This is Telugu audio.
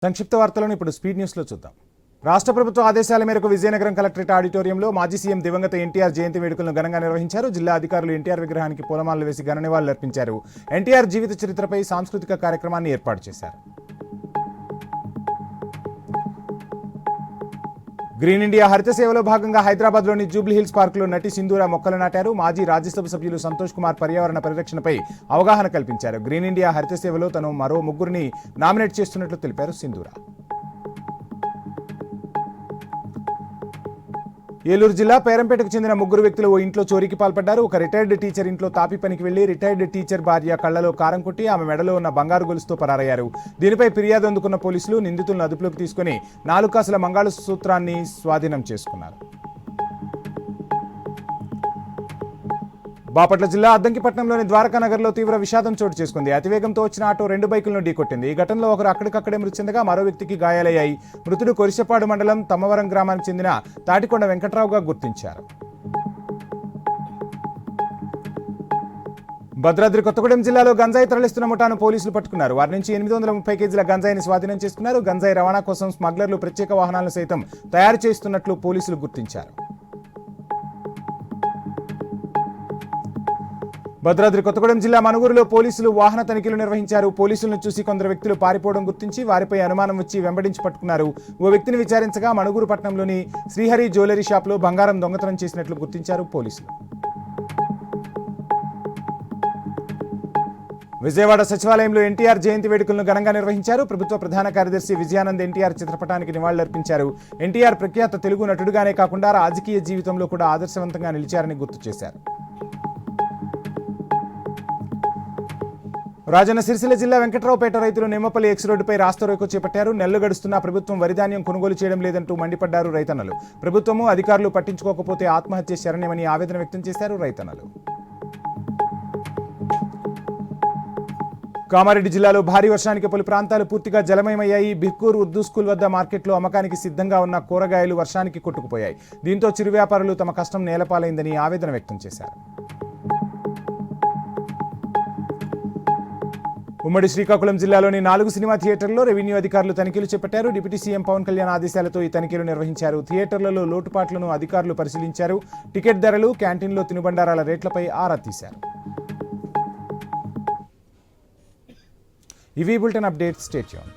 సంక్షిప్త వార్తలను ఇప్పుడు స్పీడ్ న్యూస్లో చూద్దాం. రాష్ట్ర ప్రభుత్వ ఆదేశాల మేరకు విజయనగరం కలెక్టరేట్ ఆడిటోరియంలో మాజీ సీఎం దివంగత ఎన్టీఆర్ జయంతి వేడుకలను ఘనంగా నిర్వహించారు. జిల్లా అధికారులు ఎన్టీఆర్ విగ్రహానికి పూలమాలలు వేసి ఘన నివాళులర్పించారు. ఎన్టీఆర్ జీవిత చరిత్రపై సాంస్కృతిక కార్యక్రమాన్ని ఏర్పాటు చేశారు. గ్రీన్ ఇండియా హరిత సేవలో భాగంగా హైదరాబాద్లోని జూబ్లీ హిల్స్ పార్కులో నటి సింధూర మొక్కలు నాటారు. మాజీ రాజ్యసభ సభ్యులు సంతోష్ కుమార్ పర్యావరణ పరిరక్షణపై అవగాహన కల్పించారు. గ్రీన్ ఇండియా హరిత సేవలో తను మరో ముగ్గురిని నామినేట్ చేస్తున్నట్లు తెలిపారు సింధూర. ఏలూరు జిల్లా పేరంపేటకు చెందిన ముగ్గురు వ్యక్తులు ఓ ఇంట్లో చోరీకి పాల్పడ్డారు. ఒక రిటైర్డ్ టీచర్ ఇంట్లో తాపి పనికి వెళ్లి రిటైర్డ్ టీచర్ భార్య కళ్లలో కారం కొట్టి ఆమె మెడలో ఉన్న బంగారు గొలుసుతో పరారయ్యారు. దీనిపై ఫిర్యాదు అందుకున్న పోలీసులు నిందితులను అదుపులోకి తీసుకుని 4 కాసుల మంగళసూత్రాన్ని స్వాధీనం చేసుకున్నారు. బాపట్ల జిల్లా అద్దంకిపట్నంలోని ద్వారకానగర్లో తీవ్ర విషాదం చోటు చేసుకుంది. అతివేగంతో వచ్చిన ఆటో 2 బైకులను ఢీకొట్టింది. ఈ ఘటనలో ఒకరు అక్కడికక్కడే మృతి చెందగా మరో వ్యక్తికి గాయాలయ్యాయి. మృతుడు కొరిశపాడు మండలం తమ్మవరం గ్రామానికి చెందిన తాటికొండ వెంకట్రావుగా గుర్తించారు. భద్రాద్రి కొత్తగూడెం జిల్లాలో గంజాయి తరలిస్తున్న ముఠాను పోలీసులు పట్టుకున్నారు. వారి నుంచి 830 కేజీల గంజాయిని స్వాధీనం చేసుకున్నారు. గంజాయి రవాణా కోసం స్మగ్లర్లు ప్రత్యేక వాహనాలను సైతం తయారు చేస్తున్నట్లు పోలీసులు గుర్తించారు. భద్రాద్రి కొత్తగూడెం జిల్లా మనుగురులో పోలీసులు వాహన తనిఖీలు నిర్వహించారు. పోలీసులను చూసి కొందరు వ్యక్తులు పారిపోవడం గుర్తించి వారిపై అనుమానం వచ్చి వెంబడించి పట్టుకున్నారు. ఓ వ్యక్తిని విచారించగా మనుగురు పట్టణంలోని శ్రీహరి జ్యువెలరీ షాప్లో బంగారం దొంగతనం చేసినట్లు గుర్తించారు పోలీసులు. విజయవాడ సచివాలయంలో ఎన్టీఆర్ జయంతి వేడుకలను ఘనంగా నిర్వహించారు. ప్రభుత్వ ప్రధాన కార్యదర్శి విజయానంద్ ఎన్టీఆర్ చిత్రపటానికి నివాళులర్పించారు. ఎన్టీఆర్ ప్రఖ్యాత తెలుగు నటుడుగానే కాకుండా రాజకీయ జీవితంలో కూడా ఆదర్శవంతంగా నిలిచారని గుర్తు చేశారు. రాజన్న సిరిసిల్ల జిల్లా వెంకట్రావుపేట రైతులు నిమ్మపల్లి ఎక్స్ రోడ్డుపై రాస్తారోకో చేపట్టారు. నెలలు గడుస్తున్నా ప్రభుత్వం వరిధాన్యం కొనుగోలు చేయడం లేదంటూ మండిపడ్డారు రైతన్నలు. ప్రభుత్వము అధికారులు పట్టించుకోకపోతే ఆత్మహత్య శరణ్యమని ఆవేదన వ్యక్తం చేశారు రైతన్నలు. కామారెడ్డి జిల్లాలో భారీ వర్షానికి పలు ప్రాంతాలు పూర్తిగా జలమయమయ్యాయి. బిక్కూరు ఉర్దూ స్కూల్ వద్ద మార్కెట్లో అమ్మకానికి సిద్ధంగా ఉన్న కూరగాయలు వర్షానికి కొట్టుకుపోయాయి. దీంతో చిరు వ్యాపారులు తమ కష్టం నేలపాలైందని ఆవేదన వ్యక్తం చేశారు. ఉమ్మడి శ్రీకాకుళం జిల్లాలోని 4 సినిమా థియేటర్లలో రెవెన్యూ అధికారులు తనిఖీలు చేపట్టారు. డిప్యూటీ సీఎం పవన్ కళ్యాణ్ ఆదేశాలతో ఈ తనిఖీలు నిర్వహించారు. థియేటర్లలో లోటుపాట్లను అధికారులు పరిశీలించారు. టికెట్ ధరలు, క్యాంటీన్లో తినుబండారాల రేట్లపై ఆరా తీశారు. ఇవి బులెటిన్ అప్డేట్స్. Stay tuned.